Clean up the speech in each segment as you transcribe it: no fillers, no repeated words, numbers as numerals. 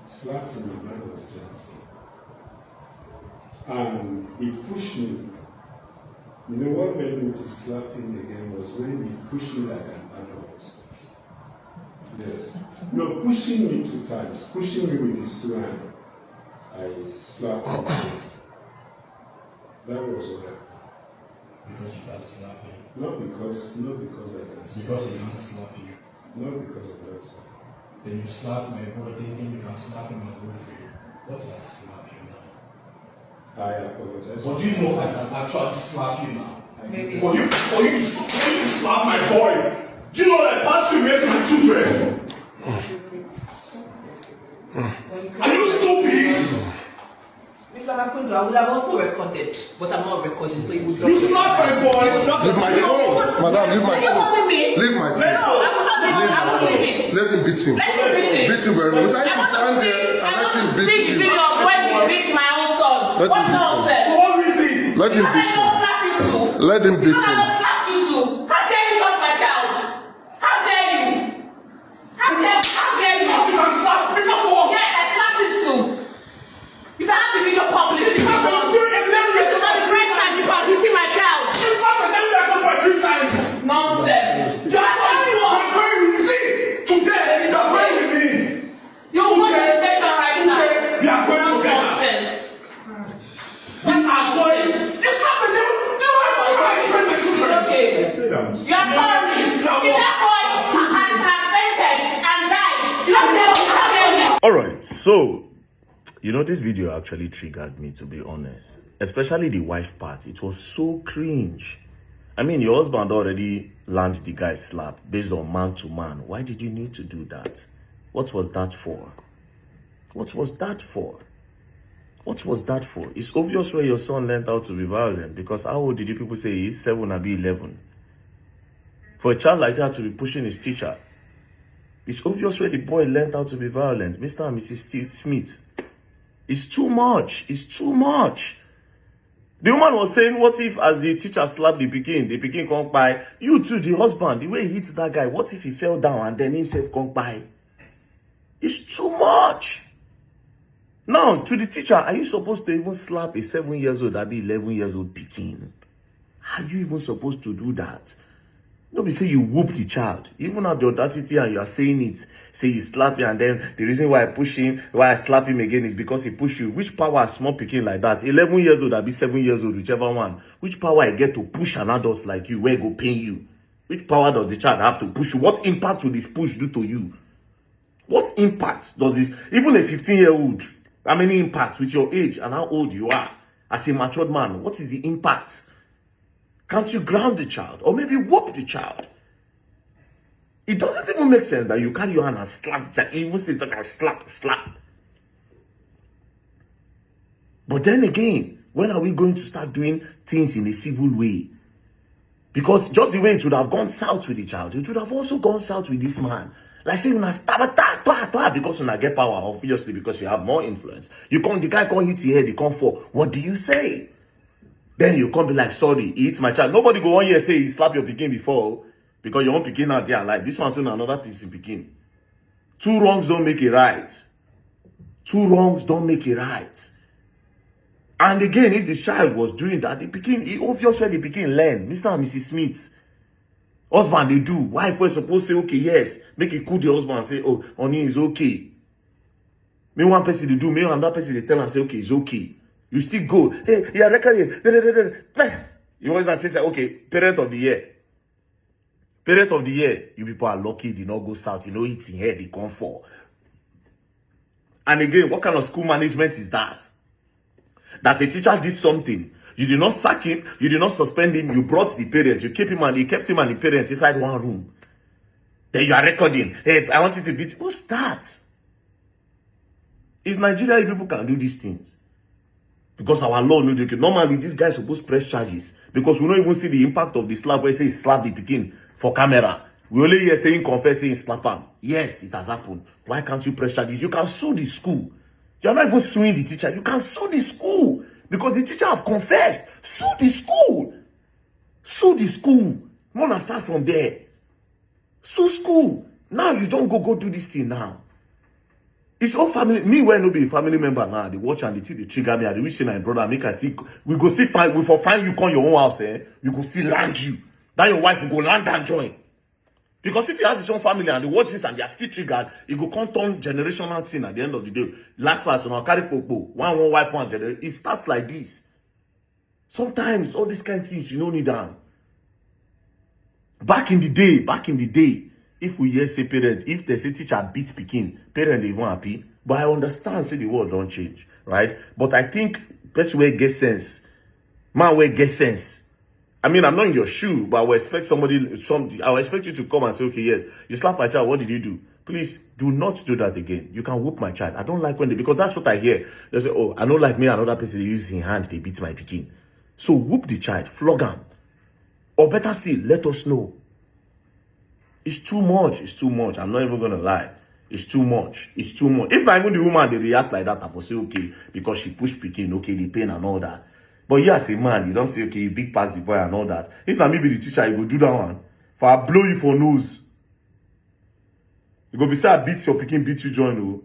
slapped him and I was just. And he pushed me. You know what made me to slap him again was when he pushed me like an adult. Yes. No, pushing me 2 times, pushing me with his 2 hands. I slapped him again. That was what happened. Because you can't slap him. Not because I can slap. Because he can't slap you. Not because of that. Then you slap my boy thinking you can slap him and go free. What's that slap you now? I apologize. But do you know I can actually slap you now? Maybe. For you to slap my boy, do you know that past you raise my children? Are you stupid? Mr. Makundu, I would have also recorded, but I'm not recording, so you would drop You it. slap my boy! Leave my phone! Madam, leave my Are you phone! helping me? Leave my phone! No, I will not leave it. I will leave it. Let him beat him. Let him beat him. Beat him very much. I I want stand to there see, and I let want him to beat see the you. video of when he beats my own son. Let What him beat him. nonsense? For what reason? Let him beat him. Slap you too. Let him beat him. I'll slap you too. How dare you touch my child? How dare you? How dare you? Because you can slap. Because of what? Yes, I slapped him too. You can have the video published if you want. It's not the first time you are hitting my child. You slap my family like that 3 times. Nonsense. You are going with me. See, today you are going with me. You will go to the station right now. We are going together. Nonsense. We are going. You slap my family. Do you know why I train my children? Okay. I said I'm You are sorry. If that boy had fainted and died, you don't know how to Alright, so you know this video actually triggered me, to be honest. Especially the wife part. It was so cringe. I mean, your husband already landed the guy's slap based on man to man. Why did you need to do that? What was that for? What was that for? What was that for? It's obvious where your son learned how to be violent, because how old did you people say he's 7 or be 11? For a child like that to be pushing his teacher, it's obvious where the boy learned how to be violent. Mr. and Mrs. Smith. It's too much. It's too much. The woman was saying, what if as the teacher slapped the pikin come by, you too, the husband, the way he hits that guy, what if he fell down and then himself come by? It's too much. Now, to the teacher, are you supposed to even slap a 7 years old, that be 11 years old pikin? Are you even supposed to do that? Nobody say you whoop the child. You even have the audacity and you are saying it. Say you slap him, and then the reason why I push him, why I slap him again is because he pushed you. Which power a small pikin like that? 11 years old, that be 7 years old, whichever one. Which power I get to push an adult like you, where go pain you? Which power does the child have to push you? What impact will this push do to you? What impact does this, even a 15-year-old, how many impacts with your age and how old you are as a matured man? What is the impact? Can't you ground the child? Or maybe whoop the child? It doesn't even make sense that you carry your hand and slap the child. You even say like slap. But then again, when are we going to start doing things in a civil way? Because just the way it would have gone south with the child, it would have also gone south with this man. Like saying, because when I get power, obviously because you have more influence. The guy can't hit your head, he can't fall. What do you say? Then you can't be like, sorry, he hits my child. Nobody go 1 year say he slapped your pikin before, because your own pikin out there like this one's on another piece of pikin. 2 wrongs don't make it right. 2 wrongs don't make it right. And again, if the child was doing that, the pikin, he obviously the pikin learn. Mr. and Mrs. Smith. Husband, they do. Wife was supposed to say, okay, yes. Make it cool the husband and say, oh, honey, it's okay. Me one person they do, me another person they tell and say, okay, it's okay. You still go, hey, yeah, record. You always say, okay, parent of the year. Parent of the year, you people are lucky, they not go south, you know, eating here, they come for. And again, what kind of school management is that? That a teacher did something. You did not sack him, you did not suspend him, you brought the parents, you kept him and the parents inside one room. Then you are recording, hey, I want you to beat. What's that? It's Nigeria people can do these things. Because our law no do. Normally, this guy is supposed to press charges. Because we don't even see the impact of the slap where he says slap the pikin for camera. We only hear saying confess, saying slap him. Yes, it has happened. Why can't you press charges? You can sue the school. You're not even suing the teacher. You can sue the school. Because the teacher have confessed. Sue the school. Sue the school. Wanna start from there. Sue school. Now you don't go do this thing now. It's all family. Me, when no be a family member now, they watch and they see they trigger me. They wish my brother make I see. We go see find. We for find you come your own house. We go see land you. That your wife will go land and join. Because if he has his own family and they watch this and they are still triggered, it will come turn generational thing at the end of the day. Last, you know, carry popo. One wipe one generation. It starts like this. Sometimes all these kind of things you don't need them. Back in the day, if we hear say parents, if they say teacher beat Pekin, parents they even happy. But I understand say the world don't change, right? But I think person will get sense. Man will get sense. I mean, I'm not in your shoe, but I will expect I will expect you to come and say, okay, yes, you slap my child, what did you do? Please do not do that again. You can whoop my child. I don't like when because that's what I hear. They say, oh, I don't like me, another person, they use his hand, they beat my Pekin. So whoop the child, flog him. Or better still, let us know. It's too much. It's too much. I'm not even going to lie. It's too much. It's too much. If not even the woman, they react like that, I will say, okay, because she pushed Pekin, okay, the pain and all that. But you as a man, you don't say, okay, you big pass the boy and all that. If not maybe the teacher, you go do that one. For I blow you for nose. You go be say I beat your Pekin, beat you join. Oh.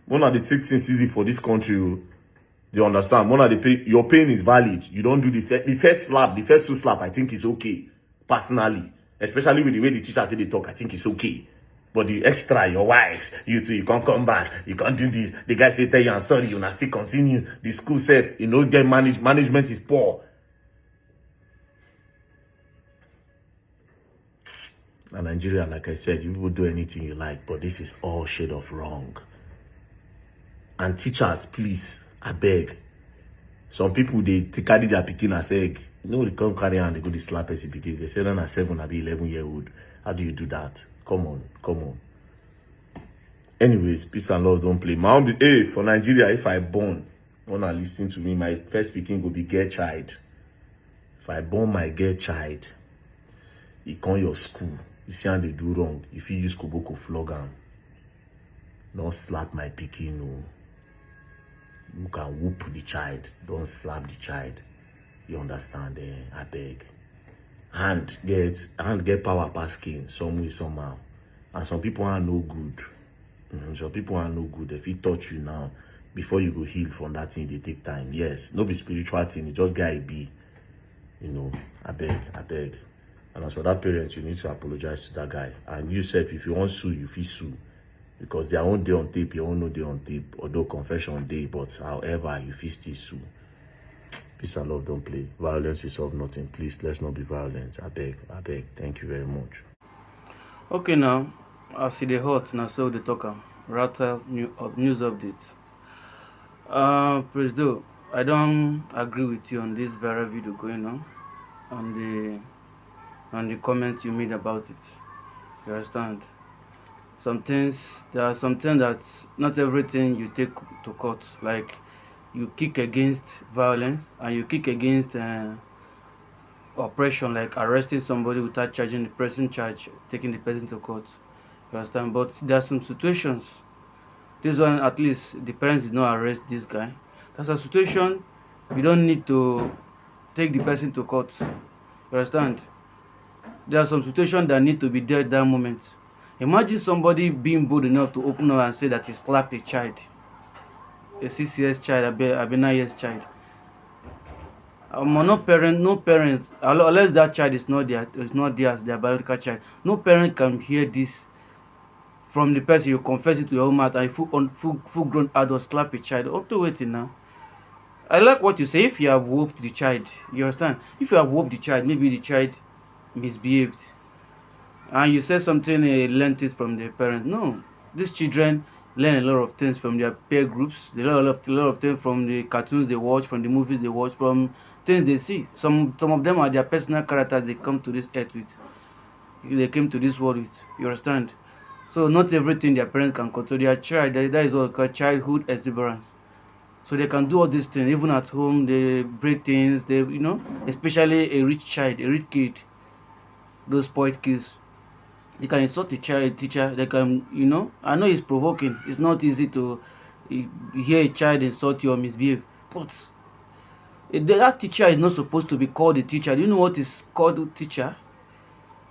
One of the take things easy for this country. Oh. You understand? One of the your pain is valid. You don't do the first slap, the first two slap, I think is okay. Personally. Especially with the way the teacher they talk, I think it's okay. But the extra, your wife, you too, you can't come back, you can't do this. The guy say, tell you, I'm sorry, you must still continue. The school said, you know, get management is poor. And Nigeria, like I said, you will do anything you like, but this is all shade of wrong. And teachers, please, I beg. Some people, they carry their Pekin as egg. You know, they come carry and they go to slap SCPK. They say, I'm 7, I'll be 11-year-old. How do you do that? Come on. Anyways, peace and love, don't play. My own, hey, for Nigeria, if I born, wanna listen to me, my first Pekin will be girl child. If I born my girl child, he come your school. You see how they do wrong. If you use Koboko flog am, don't slap my Pekin, no. You can whoop the child. Don't slap the child. You understand? I beg. Hand get power past skin some way, somehow. And some people are no good. Some people are no good. If he touch you now, before you go heal from that thing, they take time. Yes, no be spiritual thing. It just gotta be. You know, I beg. And as for that parent, you need to apologize to that guy. And you self, if you want to sue, you feel sue. Because their own day on tape, your own no day on tape. Although confession day, but however, you feel still sue. Peace and love, don't play. Violence will solve nothing. Please, let's not be violent. I beg. Thank you very much. Okay, now, I see the hot, now so the talker. Rattle news updates. Presdo, I don't agree with you on this very video going on the comment you made about it. You understand? There are some things that not everything you take to court, like you kick against violence and you kick against oppression, like arresting somebody without charging the person charge, taking the person to court. You understand? But there are some situations. This one, at least, the parents did not arrest this guy. That's a situation you don't need to take the person to court. You understand? There are some situations that need to be there at that moment. Imagine somebody being bold enough to open up and say that he slapped a child. A 6 years child, a 9 years child. No parents, unless that child is not theirs, their biological child. No parent can hear this from the person. You confess it to your own mouth, and full grown adult slap a child. Up to waiting now. I like what you say. If you have whooped the child, you understand. If you have whooped the child, maybe the child misbehaved, and you say something learned it from the parent. No, these children learn a lot of things from their peer groups. They learn a lot of things from the cartoons they watch, from the movies they watch, from things they see. Some of them are their personal characters they come to this earth with. They came to this world with. You understand? So not everything their parents can control their child. That is what we call childhood exuberance. So they can do all these things even at home. They break things. They, especially a rich child, a rich kid, those spoiled kids. They can insult a teacher. They can, I know it's provoking. It's not easy to hear a child insult you or misbehave. But that teacher is not supposed to be called a teacher. Do you know what is called a teacher?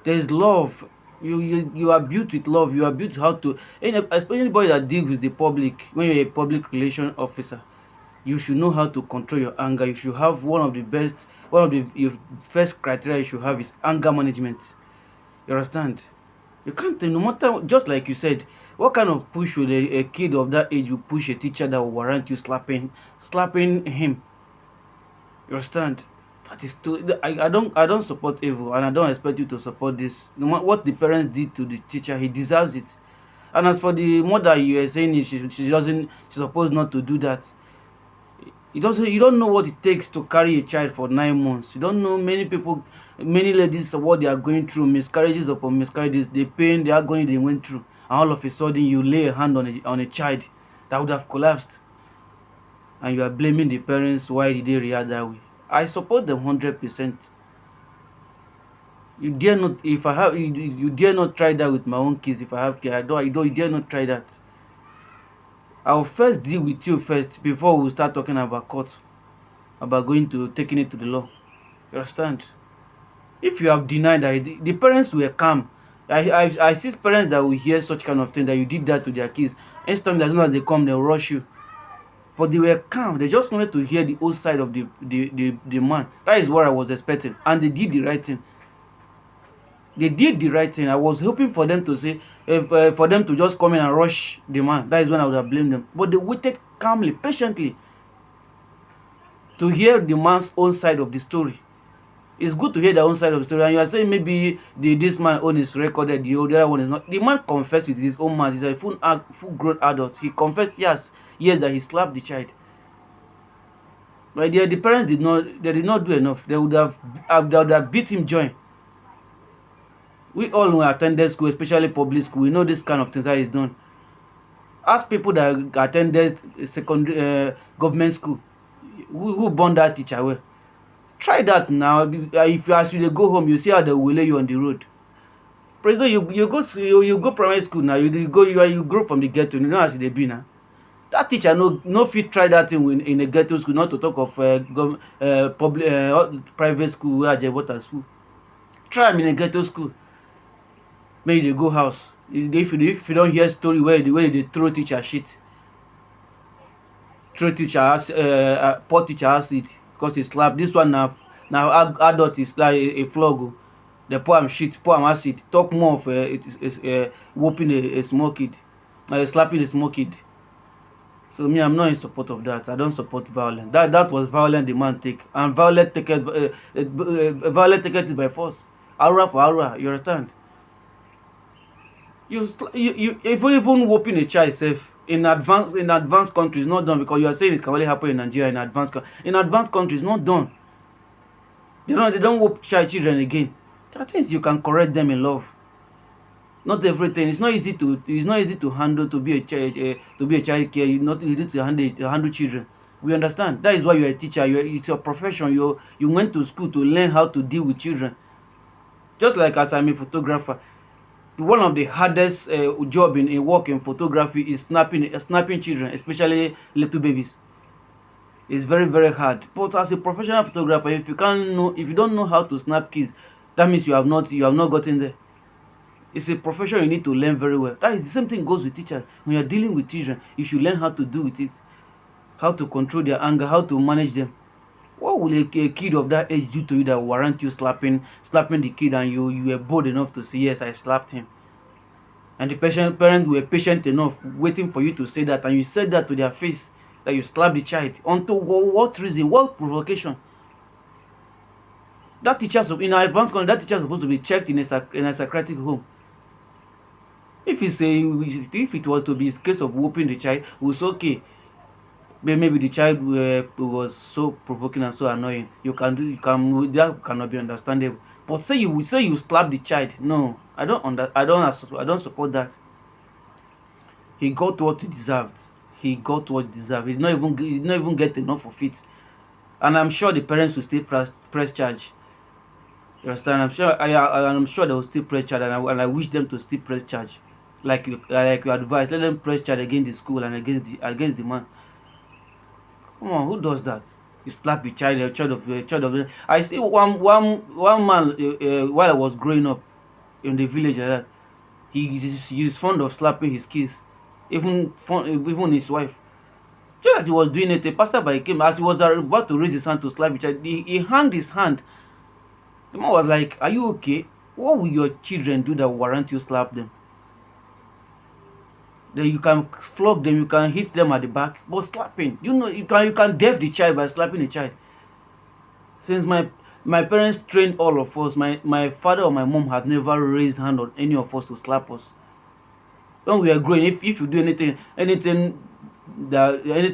There is love You are built with love. You are built how to, especially anybody that deals with the public. When you're a public relation officer, you should know how to control your anger. You should have one of your first criteria you should have is anger management. You understand? You can't, no matter, just like you said, what kind of push would a kid of that age will push a teacher that will warrant you slapping him? You understand? That is too. I don't support evil, and I don't expect you to support this. No matter what the parents did to the teacher, he deserves it. And as for the mother, you are saying she's supposed not to do that. You don't know what it takes to carry a child for 9 months. You don't know many ladies what they are going through, miscarriages upon miscarriages, the pain, the agony they went through, and all of a sudden you lay a hand on a child that would have collapsed, and you are blaming the parents. Why did they react that way? I support them 100%. You dare not. If I have, you dare not try that with my own kids. If I have kids, you dare not try that. I'll first deal with you first before we start talking about court, about taking it to the law. You understand? If you have denied that, the parents were calm. I see parents that will hear such kind of thing, that you did that to their kids. Anytime as soon as they come, they'll rush you. But they were calm. They just wanted to hear the old side of the man. That is what I was expecting. And they did the right thing. They did the right thing. I was hoping for them to say, for them to just come in and rush the man. That is when I would have blamed them. But they waited calmly, patiently, to hear the man's own side of the story. It's good to hear their own side of the story. And you are saying maybe this man own is recorded, the other one is not. The man confessed with his own mouth. He's a full-grown adult. He confessed, yes, that he slapped the child. But the parents did not do enough. They would have beat him joint. We all who attended school, especially public school, we know this kind of things that is done. Ask people that attended secondary government school who born that teacher well. Try that now. If you go home, you see how they will lay you on the road. President, you go primary school now. You grow from the ghetto. You know as they be now. That teacher no fit try that thing in a ghetto school. Not to talk of private school where they water school. Try them in a ghetto school. Maybe they go house. If you don't hear story where they throw teacher shit, poor teacher acid because he slap. This one now adult is like a flog. They pour him shit, pour him acid. Talk more of whooping a small kid, slapping a small kid. So me, I'm not in support of that. I don't support violence. That was violent the man take, and violent take it by force. Aura for aura. You understand? You even whooping a child safe in advanced countries not done, because you are saying it can only happen in Nigeria. In advanced countries not done. They don't whoop children again. There are things you can correct them in love. Not everything. It's not easy to handle, to be a child care. You need to handle children. We understand. That is why you're a teacher. It's your profession. You went to school to learn how to deal with children. Just like as I'm a photographer, one of the hardest job in work in photography is snapping children, especially little babies. It's very, very hard. But as a professional photographer, if you don't know how to snap kids, that means you have not gotten there. It's a profession you need to learn very well. That is the same thing goes with teachers. When you're dealing with children, you should learn how to do with it, how to control their anger, how to manage them. What will a kid of that age do to you that warrant you slapping the kid, and you were bold enough to say, yes, I slapped him? And the parents were patient enough waiting for you to say that, and you said that to their face, that you slapped the child. Until what reason? What provocation? That teacher in our advanced country, that teacher is supposed to be checked in a psychiatric home. If it was to be a case of whooping the child, it was okay. But maybe the child was so provoking and so annoying. That cannot be understandable. But say you slap the child. No, I don't support that. He got what he deserved. He did not even get enough of it. And I'm sure the parents will still press charge. You understand? I'm sure they will still press charge, and I wish them to still press charge. Like you advise, let them press charge against the school and against the man. Come on, who does that? You slap a child of. I see one man while I was growing up. in the village like that. He is fond of slapping his kids, even his wife. Just as he was doing it, a passerby came. As he was about to raise his hand to slap each other, he hung his hand. The man was like, "Are you okay? What will your children do that will warrant you slap them? Then you can flog them, you can hit them at the back, but slapping, you can deaf the child by slapping the child." Since my parents trained all of us, my father or my mom have never raised hand on any of us to slap us. When we are growing, if you do anything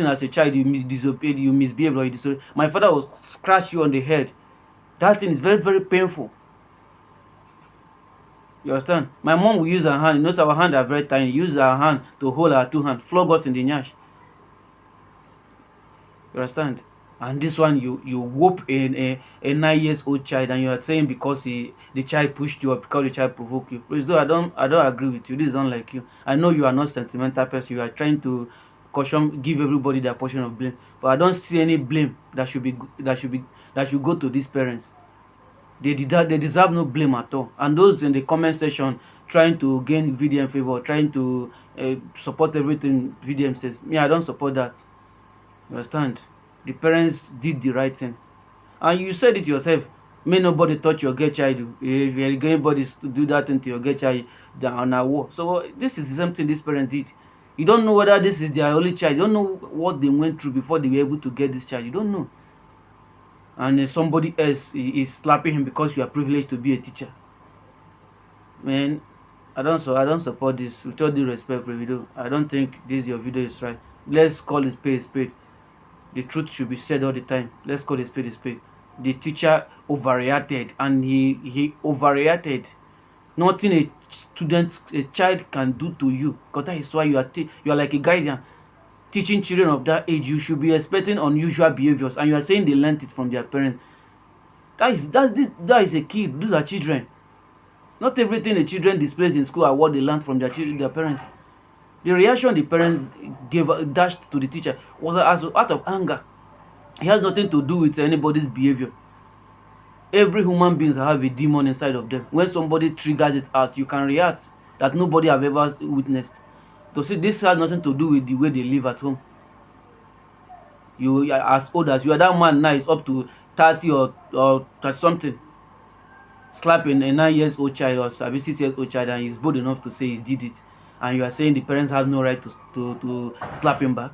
as a child, you disobeyed, you misbehaved, or you disobeyed, my father will scratch you on the head. That thing is very, very painful. You understand? My mom will use her hand. You notice our hands are very tiny. Use her hand to hold our two hands, flog us in the nyash. You understand? And this one, you whoop a 9-year-old child, and you are saying because the child pushed you or because the child provoked you. Please, though I don't agree with you. This is unlike you. I know you are not sentimental person. You are trying to give everybody their portion of blame, but I don't see any blame that should go to these parents. They deserve no blame at all. And those in the comment section trying to gain VDM favor, trying to support everything VDM says, me, I don't support that. You understand? The parents did the right thing. And you said it yourself. May nobody touch your gay child. If anybody do that thing to your gay child, they're on a war. So this is the same thing these parents did. You don't know whether this is their only child. You don't know what they went through before they were able to get this child. You don't know. And somebody else is slapping him because you are privileged to be a teacher. Man, I don't support this. With all due respect for the video, I don't think your video is right. Let's call a spade a spade. The truth should be said all the time. Let's call a spade a spade. The teacher overreacted, and he overreacted. Nothing a child can do to you, because that is why you are like a guardian. Teaching children of that age, you should be expecting unusual behaviors, and you are saying they learned it from their parents. That is a kid. Those are children. Not everything the children displays in school are what they learned from their parents. The reaction the parent dashed to the teacher was out of anger. It has nothing to do with anybody's behavior. Every human being have a demon inside of them. When somebody triggers it out, you can react that nobody have ever witnessed. So see, this has nothing to do with the way they live at home. You are as old as you are. That man now is up to 30 or 30 something, slapping a 9-year-old child or a 6-year-old child, and he's bold enough to say he did it. And you are saying the parents have no right to slap him back.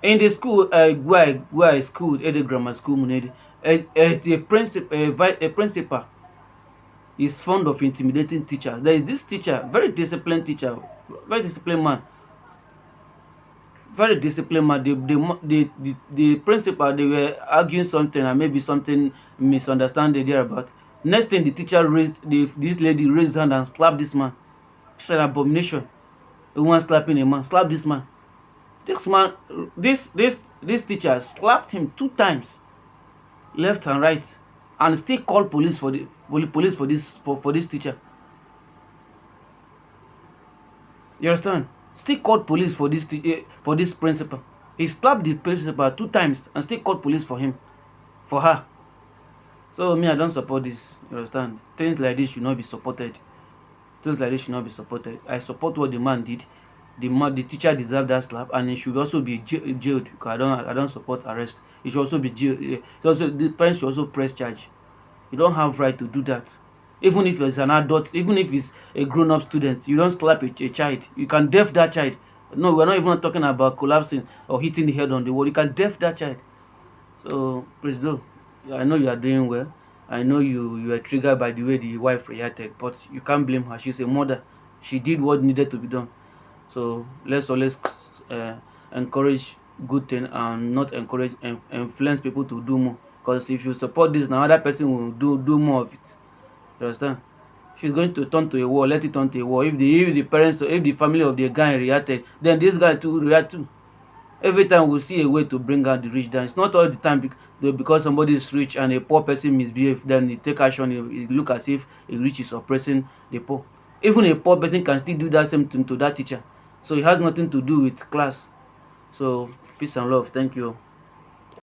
In the school where I schooled, Ede Grammar School, Munedi, a principal is fond of intimidating teachers. There is this teacher, very disciplined teacher, very disciplined man. Very disciplined man. The principal, they were arguing something, and maybe something misunderstanding there about. Next thing, the teacher this lady raised her hand and slapped this man. It's an abomination. A woman slapping a man. Slap this man. This teacher slapped him 2 times, left and right, and still called police for this teacher. You understand? Still called police for this principal. He slapped the principal 2 times and still called police for her. So me, I don't support this. You understand? Things like this should not be supported. I support what the man did. The teacher deserved that slap, and he should also be jailed. Because I don't support arrest. He should also be jailed. The parents should also press charge. You don't have right to do that. Even if it's an adult, even if it's a grown-up student, you don't slap a child. You can deaf that child. No, we're not even talking about collapsing or hitting the head on the wall. You can deaf that child. So please do. I know you are doing well. I know you were triggered by the way the wife reacted, but you can't blame her. She's a mother. She did what needed to be done. So let's always encourage good thing and not encourage and influence people to do more. Because if you support this, now other person will do more of it. You understand? If it's going to turn to a war, let it turn to a war. If the parents, if the family of the guy reacted, then this guy too react too. Every time we'll see a way to bring out the rich down. It's not all the time because somebody is rich and a poor person misbehave, then they take action. It look as if a rich is oppressing the poor. Even a poor person can still do that same thing to that teacher. So it has nothing to do with class. So peace and love. Thank you.